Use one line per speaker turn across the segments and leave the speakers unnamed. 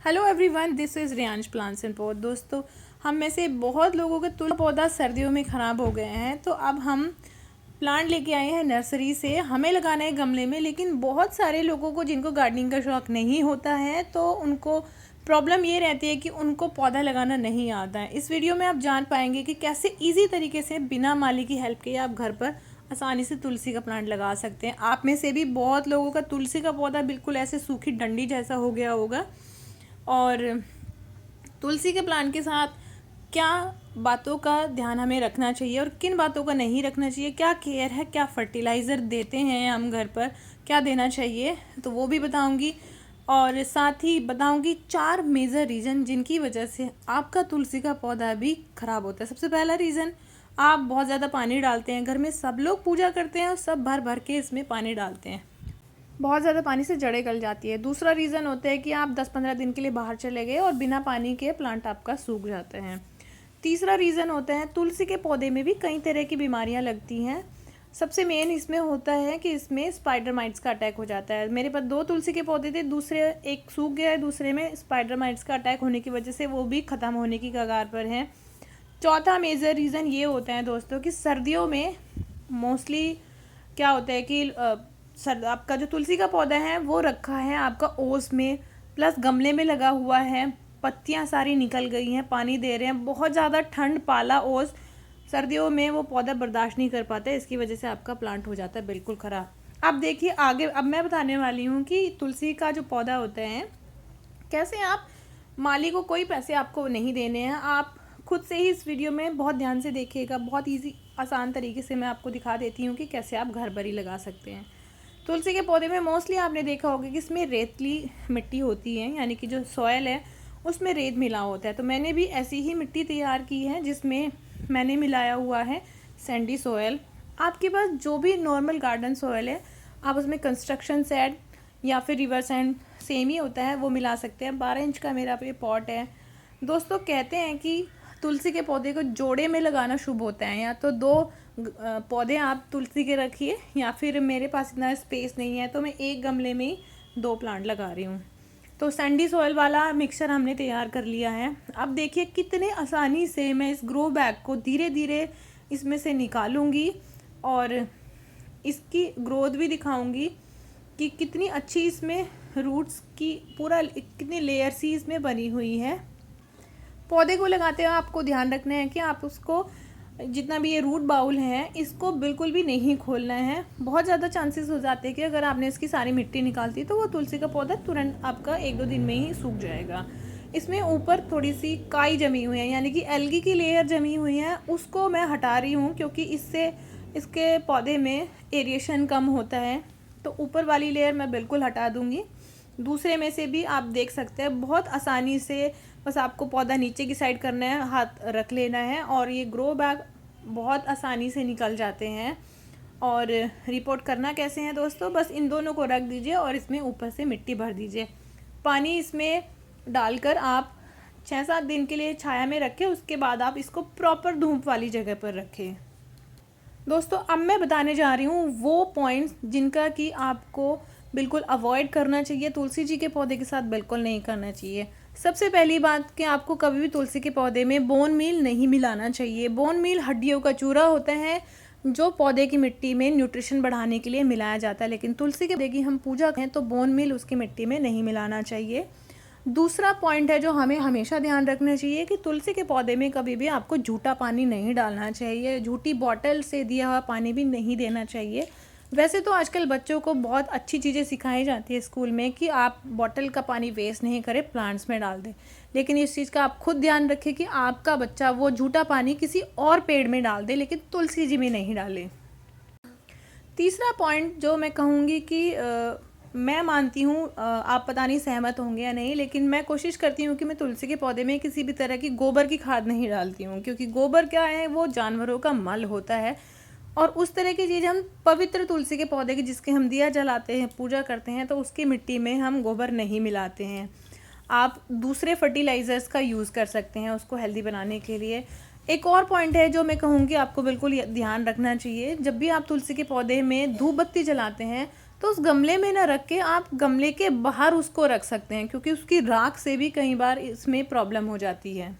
Hello everyone, this is Riyansh plants and pot. दोस्तों, हम में से बहुत लोगों के तुलसी पौधा सर्दियों में ख़राब हो गए हैं, तो अब हम प्लांट लेके आए हैं नर्सरी से। हमें लगाना है गमले में, लेकिन बहुत सारे लोगों को जिनको गार्डनिंग का शौक़ नहीं होता है, तो उनको प्रॉब्लम ये रहती है कि उनको पौधा लगाना नहीं आता है। इस वीडियो में आप जान पाएंगे कि कैसे ईजी तरीके से बिना माली की हेल्प के आप घर पर आसानी से तुलसी का प्लांट लगा सकते हैं। आप में से भी बहुत लोगों का तुलसी का पौधा बिल्कुल ऐसे सूखी डंडी जैसा हो गया होगा। और तुलसी के प्लांट के साथ क्या बातों का ध्यान हमें रखना चाहिए और किन बातों का नहीं रखना चाहिए, क्या केयर है, क्या फर्टिलाइज़र देते हैं हम घर पर, क्या देना चाहिए, तो वो भी बताऊंगी। और साथ ही बताऊंगी 4 मेजर रीज़न जिनकी वजह से आपका तुलसी का पौधा भी ख़राब होता है। सबसे पहला रीज़न, आप बहुत ज़्यादा पानी डालते हैं। घर में सब लोग पूजा करते हैं और सब भर भर के इसमें पानी डालते हैं, बहुत ज़्यादा पानी से जड़ें गल जाती है। दूसरा रीज़न होता है कि आप 10-15 दिन के लिए बाहर चले गए और बिना पानी के प्लांट आपका सूख जाते हैं। तीसरा रीज़न होता है, तुलसी के पौधे में भी कई तरह की बीमारियां लगती हैं। सबसे मेन इसमें होता है कि इसमें स्पाइडर माइट्स का अटैक हो जाता है। मेरे पास 2 तुलसी के पौधे थे, दूसरे एक सूख गया है, दूसरे में स्पाइडर माइट्स का अटैक होने की वजह से वो भी ख़त्म होने की कगार पर हैं। चौथा मेजर रीज़न ये होता है दोस्तों कि सर्दियों में मोस्टली क्या होता है कि आपका जो तुलसी का पौधा है वो रखा है आपका ओस में, प्लस गमले में लगा हुआ है, पत्तियां सारी निकल गई हैं, पानी दे रहे हैं, बहुत ज़्यादा ठंड पाला ओस, सर्दियों में वो पौधा बर्दाश्त नहीं कर पाता है, इसकी वजह से आपका प्लांट हो जाता है बिल्कुल ख़राब। अब देखिए आगे, अब मैं बताने वाली हूँ कि तुलसी का जो पौधा होता है कैसे आप, माली को कोई पैसे आपको नहीं देने हैं, आप खुद से ही इस वीडियो में बहुत ध्यान से देखिएगा। बहुत ईजी आसान तरीके से मैं आपको दिखा देती हूँ कि कैसे आप घर पर ही लगा सकते हैं। तुलसी के पौधे में मोस्टली आपने देखा होगा कि इसमें रेतली मिट्टी होती है, यानी कि जो सॉयल है उसमें रेत मिला होता है। तो मैंने भी ऐसी ही मिट्टी तैयार की है जिसमें मैंने मिलाया हुआ है सैंडी सॉयल। आपके पास जो भी नॉर्मल गार्डन सॉयल है, आप उसमें कंस्ट्रक्शन सैंड या फिर रिवर सैंड सेम ही होता है, वो मिला सकते हैं। 12 इंच का मेरा ये पॉट है। दोस्तों, कहते हैं कि तुलसी के पौधे को जोड़े में लगाना शुभ होता है, या तो 2 पौधे आप तुलसी के रखिए, या फिर मेरे पास इतना स्पेस नहीं है तो मैं एक गमले में ही 2 प्लांट लगा रही हूँ। तो सैंडी सॉइल वाला मिक्सचर हमने तैयार कर लिया है। अब देखिए कितने आसानी से मैं इस ग्रो बैग को धीरे धीरे इसमें से निकालूंगी और इसकी ग्रोथ भी दिखाऊंगी कि कितनी अच्छी इसमें रूट्स की पूरा कितनी लेयर सी इसमें बनी हुई है। पौधे को लगाते हुए आपको ध्यान रखना है कि आप उसको, जितना भी ये रूट बाउल है, इसको बिल्कुल भी नहीं खोलना है। बहुत ज़्यादा चांसेस हो जाते हैं कि अगर आपने इसकी सारी मिट्टी निकालती तो वो तुलसी का पौधा तुरंत आपका 1-2 दिन में ही सूख जाएगा। इसमें ऊपर थोड़ी सी काई जमी हुई है, यानी कि एल्गी की लेयर जमी हुई है, उसको मैं हटा रही हूँ क्योंकि इससे इसके पौधे में एरिएशन कम होता है। तो ऊपर वाली लेयर मैं बिल्कुल हटा दूँगी। दूसरे में से भी आप देख सकते हैं, बहुत आसानी से बस आपको पौधा नीचे की साइड करना है, हाथ रख लेना है और ये ग्रो बैग बहुत आसानी से निकल जाते हैं। और रिपोर्ट करना कैसे हैं दोस्तों, बस इन दोनों को रख दीजिए और इसमें ऊपर से मिट्टी भर दीजिए। पानी इसमें डालकर आप 6-7 दिन के लिए छाया में रखें, उसके बाद आप इसको प्रॉपर धूप वाली जगह पर रखें। दोस्तों, अब मैं बताने जा रही हूँ वो पॉइंट्स जिनका कि आपको बिल्कुल अवॉइड करना चाहिए, तुलसी जी के पौधे के साथ बिल्कुल नहीं करना चाहिए। सबसे पहली बात कि आपको कभी भी तुलसी के पौधे में बोन मील नहीं मिलाना चाहिए। बोन मील हड्डियों का चूरा होता है जो पौधे की मिट्टी में न्यूट्रिशन बढ़ाने के लिए मिलाया जाता है, लेकिन तुलसी के पौधे की हम पूजा करें तो बोन मील उसकी मिट्टी में नहीं मिलाना चाहिए। दूसरा पॉइंट है जो हमें हमेशा ध्यान रखना चाहिए कि तुलसी के पौधे में कभी भी आपको झूठा पानी नहीं डालना चाहिए, झूठी बॉटल से दिया हुआ पानी भी नहीं देना चाहिए। वैसे तो आजकल बच्चों को बहुत अच्छी चीज़ें सिखाई जाती है स्कूल में कि आप बॉटल का पानी वेस्ट नहीं करें, प्लांट्स में डाल दें, लेकिन इस चीज़ का आप खुद ध्यान रखें कि आपका बच्चा वो झूठा पानी किसी और पेड़ में डाल दे, लेकिन तुलसी जी में नहीं डालें। तीसरा पॉइंट जो मैं कहूँगी कि मैं मानती हूँ, आप पता नहीं सहमत होंगे या नहीं, लेकिन मैं कोशिश करती हूँ कि मैं तुलसी के पौधे में किसी भी तरह की गोबर की खाद नहीं डालती हूँ, क्योंकि गोबर क्या है, वो जानवरों का मल होता है और उस तरह की चीज़ हम पवित्र तुलसी के पौधे की जिसके हम दिया जलाते हैं, पूजा करते हैं, तो उसकी मिट्टी में हम गोबर नहीं मिलाते हैं। आप दूसरे फर्टिलाइज़र्स का यूज़ कर सकते हैं उसको हेल्दी बनाने के लिए। एक और पॉइंट है जो मैं कहूँगी आपको बिल्कुल ध्यान रखना चाहिए, जब भी आप तुलसी के पौधे में धूप बत्ती जलाते हैं तो उस गमले में ना रख के आप गमले के बाहर उसको रख सकते हैं, क्योंकि उसकी राख से भी कई बार इसमें प्रॉब्लम हो जाती है।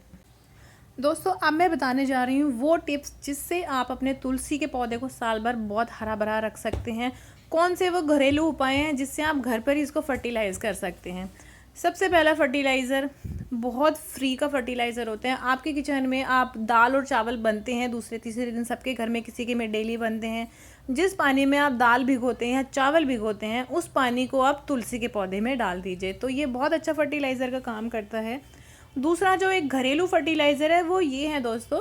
दोस्तों अब मैं बताने जा रही हूँ वो टिप्स जिससे आप अपने तुलसी के पौधे को साल भर बहुत हरा भरा रख सकते हैं। कौन से वो घरेलू उपाय हैं जिससे आप घर पर ही इसको फर्टिलाइज़ कर सकते हैं। सबसे पहला फर्टिलाइज़र, बहुत फ्री का फर्टिलाइज़र होता है। आपके किचन में आप दाल और चावल बनते हैं, दूसरे तीसरे दिन सबके घर में किसी के में डेली बनते हैं। जिस पानी में आप दाल भिगोते हैं या चावल भिगोते हैं, उस पानी को आप तुलसी के पौधे में डाल दीजिए, तो ये बहुत अच्छा फर्टिलाइज़र का काम करता है। दूसरा जो एक घरेलू फर्टिलाइज़र है वो ये है दोस्तों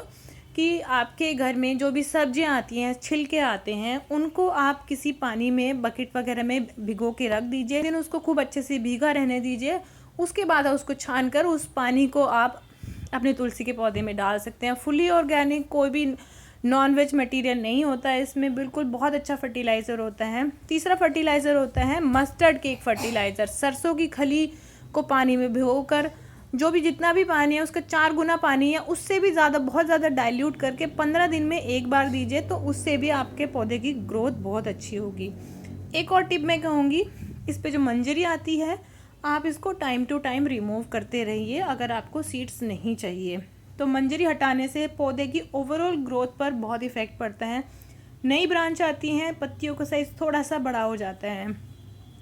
कि आपके घर में जो भी सब्जियां आती हैं, छिलके आते हैं, उनको आप किसी पानी में बकेट वगैरह में भिगो के रख दीजिए, लेकिन उसको खूब अच्छे से भीगा रहने दीजिए। उसके बाद उसको छान कर उस पानी को आप अपने तुलसी के पौधे में डाल सकते हैं। फुली ऑर्गेनिक, कोई भी नॉन वेज मटीरियल नहीं होता है इसमें, बिल्कुल बहुत अच्छा फर्टिलाइज़र होता है। तीसरा फर्टिलाइज़र होता है मस्टर्ड केक फर्टिलाइज़र। सरसों की खली को पानी में भिगोकर, जो भी जितना भी पानी है उसका 4 गुना पानी है, उससे भी ज़्यादा, बहुत ज़्यादा डाइल्यूट करके 15 दिन में एक बार दीजिए, तो उससे भी आपके पौधे की ग्रोथ बहुत अच्छी होगी। एक और टिप मैं कहूँगी, इस पे जो मंजरी आती है आप इसको टाइम टू टाइम रिमूव करते रहिए अगर आपको सीड्स नहीं चाहिए। तो मंजरी हटाने से पौधे की ओवरऑल ग्रोथ पर बहुत इफ़ेक्ट पड़ता है। नई ब्रांच आती हैं, पत्तियों का साइज़ थोड़ा सा बड़ा हो जाता है।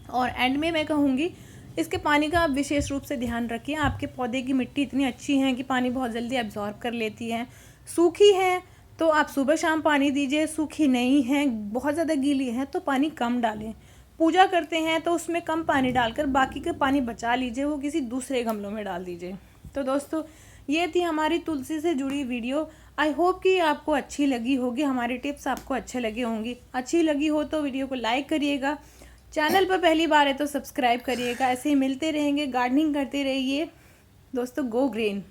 और एंड में मैं कहूँगी इसके पानी का आप विशेष रूप से ध्यान रखिए। आपके पौधे की मिट्टी इतनी अच्छी है कि पानी बहुत जल्दी एब्जॉर्ब कर लेती है। सूखी है तो आप सुबह शाम पानी दीजिए, सूखी नहीं है, बहुत ज़्यादा गीली है तो पानी कम डालें। पूजा करते हैं तो उसमें कम पानी डालकर बाकी का पानी बचा लीजिए, वो किसी दूसरे गमलों में डाल दीजिए। तो दोस्तों ये थी हमारी तुलसी से जुड़ी वीडियो। आई होप कि आपको अच्छी लगी होगी, हमारी टिप्स आपको अच्छे लगे होंगी। अच्छी लगी हो तो वीडियो को लाइक करिएगा, चैनल पर पहली बार है तो सब्सक्राइब करिएगा। ऐसे ही मिलते रहेंगे, गार्डनिंग करते रहिए दोस्तों। Go green.